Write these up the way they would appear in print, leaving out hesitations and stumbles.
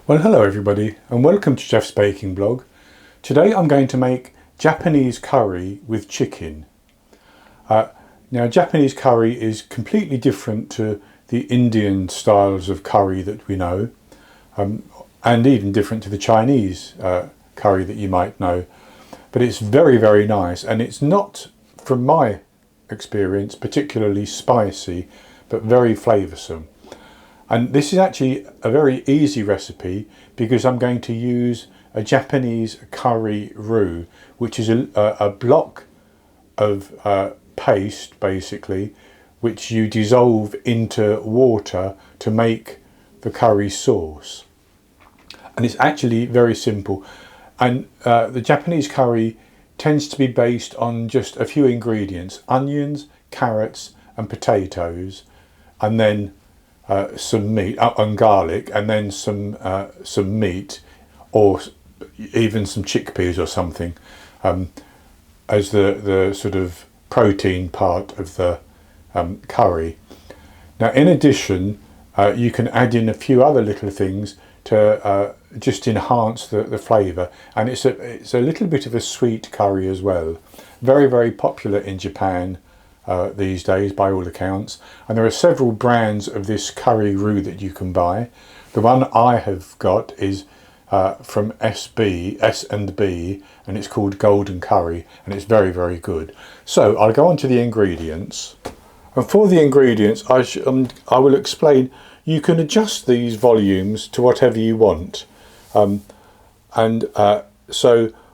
Well, hello everybody and welcome to Jeff's Baking Blog. Today I'm going to make Japanese curry with chicken. Now Japanese curry is completely different to the Indian styles of curry that we know, and even different to the Chinese curry that you might know. But it's very, very nice, and it's not, from my experience, particularly spicy, but very flavoursome. And this is actually a very easy recipe because I'm going to use a Japanese curry roux, which is a block of paste basically, which you dissolve into water to make the curry sauce. And it's actually very simple. And the Japanese curry tends to be based on just a few ingredients: onions, carrots and potatoes, and then some meat and garlic, and then some meat, or even some chickpeas or something, as the sort of protein part of the curry. Now, in addition, you can add in a few other little things to just enhance the flavour, and it's a little bit of a sweet curry as well. Very, very popular in Japan these days, by all accounts, and there are several brands of this curry roux that you can buy. The one I have got is from S&B, and it's called Golden Curry, and it's very, very good. So I'll go on to the ingredients, and for the ingredients I will explain. You can adjust these volumes to whatever you want, so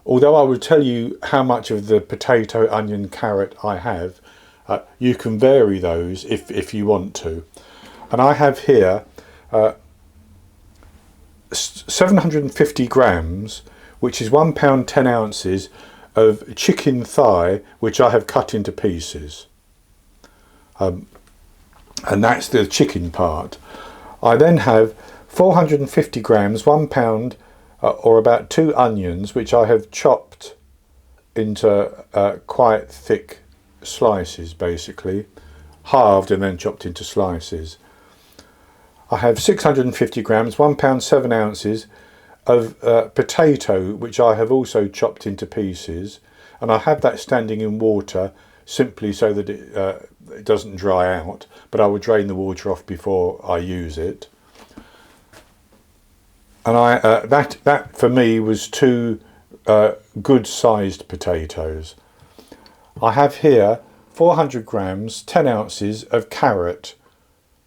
although I will tell you how much of the potato, onion, carrot I have, you can vary those if you want to. And I have here 750 grams, which is 1 pound 10 ounces of chicken thigh, which I have cut into pieces. And that's the chicken part. I then have 450 grams, 1 pound, or about 2 onions, which I have chopped into quite thick slices, basically halved and then chopped into slices. I have 650 grams, 1 pound 7 ounces of potato, which I have also chopped into pieces, and I have that standing in water simply so that it doesn't dry out, but I will drain the water off before I use it. And that for me was 2 good sized potatoes. I have here 400 grams, 10 ounces of carrot,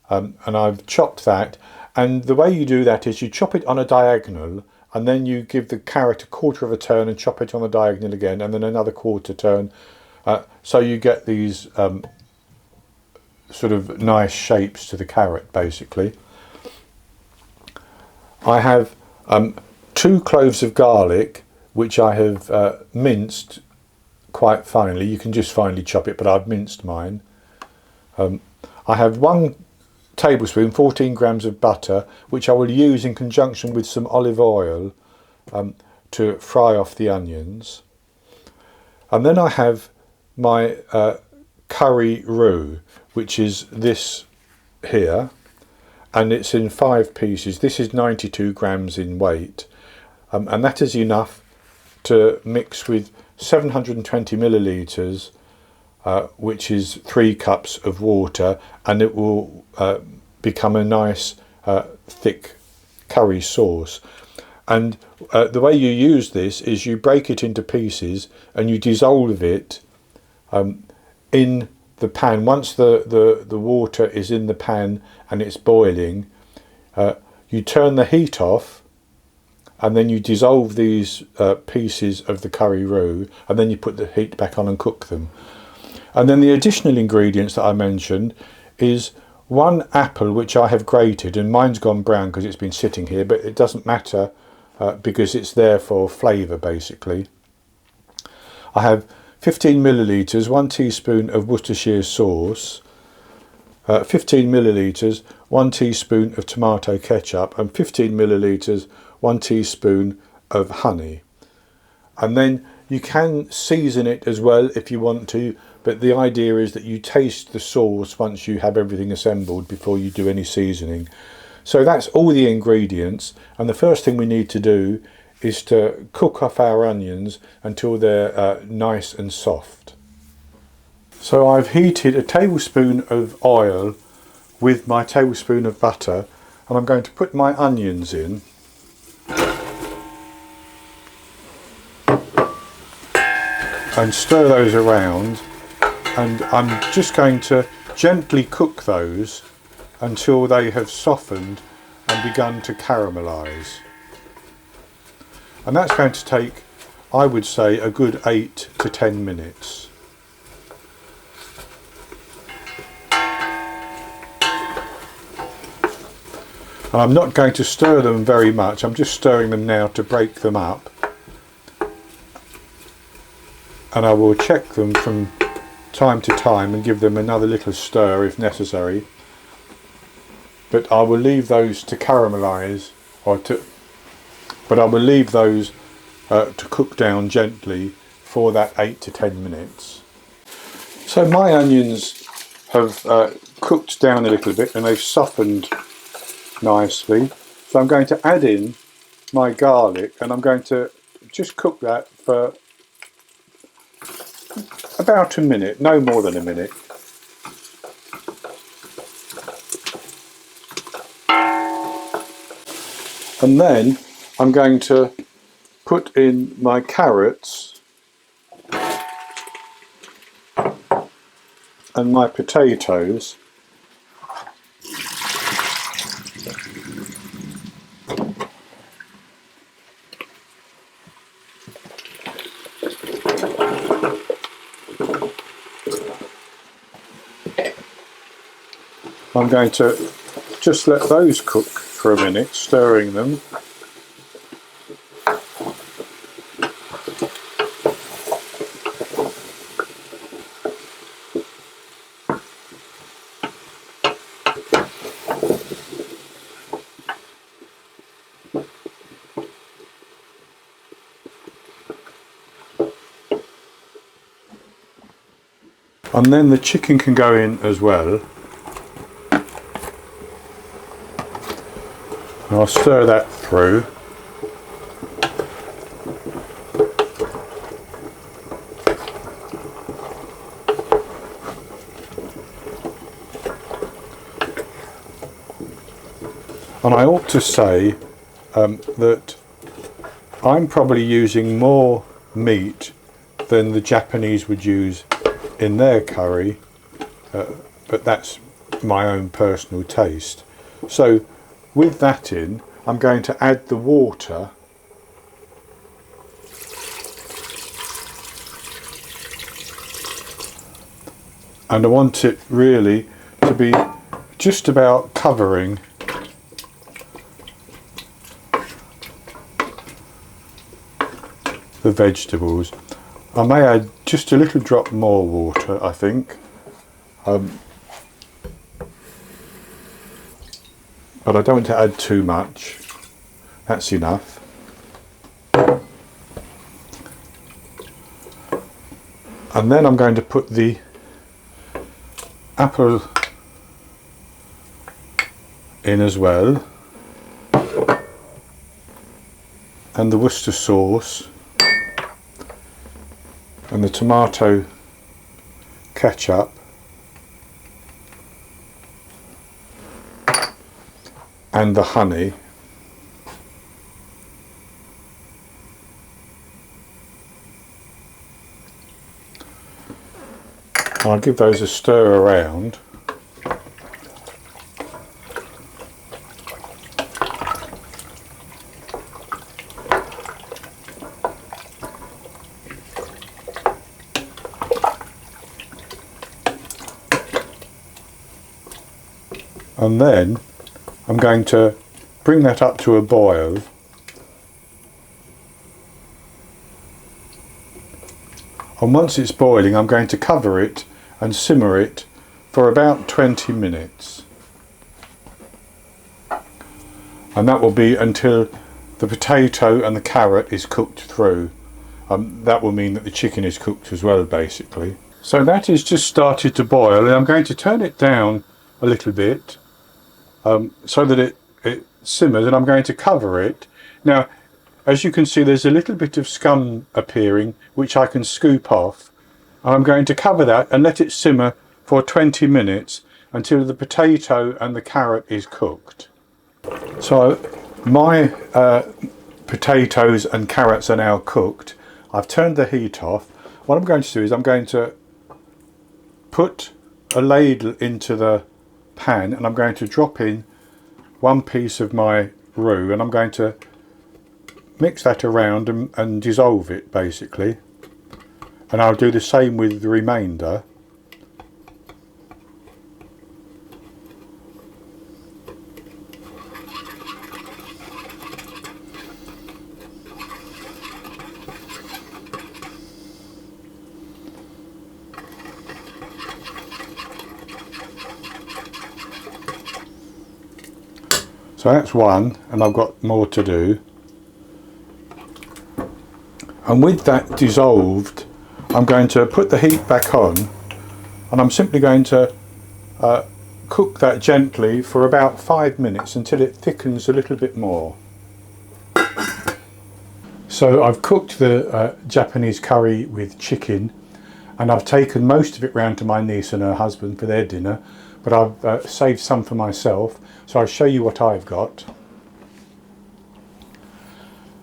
and I've chopped that. And the way you do that is you chop it on a diagonal, and then you give the carrot a quarter of a turn and chop it on the diagonal again, and then another quarter turn, so you get these sort of nice shapes to the carrot, basically. I have 2 cloves of garlic, which I have minced quite finely. You can just finely chop it, but I've minced mine. I have 1 tablespoon, 14 grams of butter, which I will use in conjunction with some olive oil to fry off the onions. And then I have my curry roux, which is this here, and it's in 5 pieces. This is 92 grams in weight, and that is enough to mix with 720 millilitres, which is 3 cups of water, and it will become a nice thick curry sauce. And the way you use this is you break it into pieces and you dissolve it in the pan. Once the water is in the pan and it's boiling, you turn the heat off, and then you dissolve these pieces of the curry roux, and then you put the heat back on and cook them. And then the additional ingredients that I mentioned is 1 apple, which I have grated, and mine's gone brown because it's been sitting here, but it doesn't matter because it's there for flavour, basically. I have 15 millilitres, 1 teaspoon of Worcestershire sauce, 15 millilitres, 1 teaspoon of tomato ketchup, and 15 millilitres, 1 teaspoon of honey. And then you can season it as well if you want to, but the idea is that you taste the sauce once you have everything assembled before you do any seasoning. So that's all the ingredients, and the first thing we need to do is to cook off our onions until they're nice and soft. So I've heated a tablespoon of oil with my tablespoon of butter, and I'm going to put my onions in. And stir those around, and I'm just going to gently cook those until they have softened and begun to caramelise. And that's going to take, I would say, a good 8 to 10 minutes. And I'm not going to stir them very much, I'm just stirring them now to break them up. And I will check them from time to time and give them another little stir if necessary. But I will leave those to caramelise, but I will leave those to cook down gently for that 8 to 10 minutes. So my onions have cooked down a little bit and they've softened nicely. So I'm going to add in my garlic, and I'm going to just cook that for about a minute, no more than a minute. And then I'm going to put in my carrots and my potatoes. I'm going to just let those cook for a minute, stirring them. And then the chicken can go in as well. I'll stir that through. And I ought to say that I'm probably using more meat than the Japanese would use in their curry, but that's my own personal taste. So with that in, I'm going to add the water. And I want it really to be just about covering the vegetables. I may add just a little drop more water, I think. But I don't want to add too much. That's enough. And then I'm going to put the apple in as well, and the Worcester sauce, and the tomato ketchup, and the honey. And I'll give those a stir around. And then I'm going to bring that up to a boil. And once it's boiling, I'm going to cover it and simmer it for about 20 minutes. And that will be until the potato and the carrot is cooked through. That will mean that the chicken is cooked as well, basically. So that is just started to boil, and I'm going to turn it down a little bit so that simmered, and I'm going to cover it. Now, as you can see, there's a little bit of scum appearing, which I can scoop off. I'm going to cover that and let it simmer for 20 minutes until the potato and the carrot is cooked. So my potatoes and carrots are now cooked. I've turned the heat off. What I'm going to do is I'm going to put a ladle into the pan, and I'm going to drop in one piece of my roux, and I'm going to mix that around and dissolve it basically. And I'll do the same with the remainder. So that's one, and I've got more to do. And with that dissolved, I'm going to put the heat back on, and I'm simply going to cook that gently for about 5 minutes until it thickens a little bit more. So I've cooked the Japanese curry with chicken, and I've taken most of it round to my niece and her husband for their dinner, but I've saved some for myself, so I'll show you what I've got.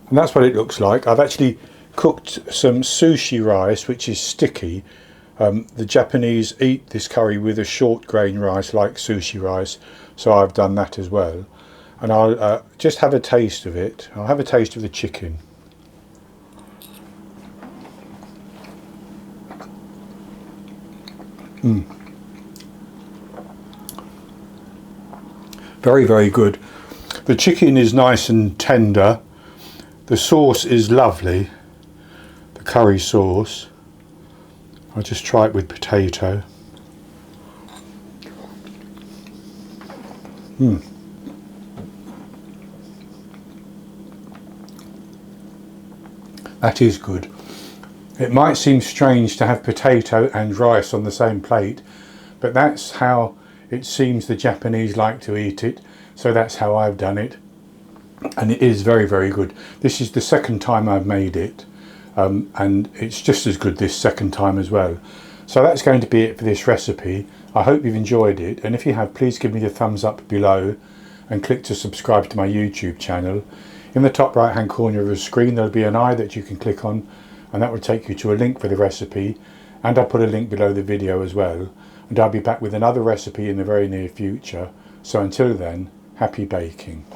And that's what it looks like. I've actually cooked some sushi rice, which is sticky. The Japanese eat this curry with a short grain rice like sushi rice, so I've done that as well. And I'll just have a taste of it. I'll have a taste of the chicken. Very, very good. The chicken is nice and tender. The sauce is lovely, the curry sauce. I'll just try it with potato. That is good. It might seem strange to have potato and rice on the same plate, but that's how it seems the Japanese like to eat it, so that's how I've done it. And it is very, very good. This is the second time I've made it, and it's just as good this second time as well. So that's going to be it for this recipe. I hope you've enjoyed it, and if you have, please give me the thumbs up below and click to subscribe to my YouTube channel. In the top right hand corner of the screen there'll be an eye that you can click on, and that will take you to a link for the recipe, and I'll put a link below the video as well. And I'll be back with another recipe in the very near future. So until then, happy baking.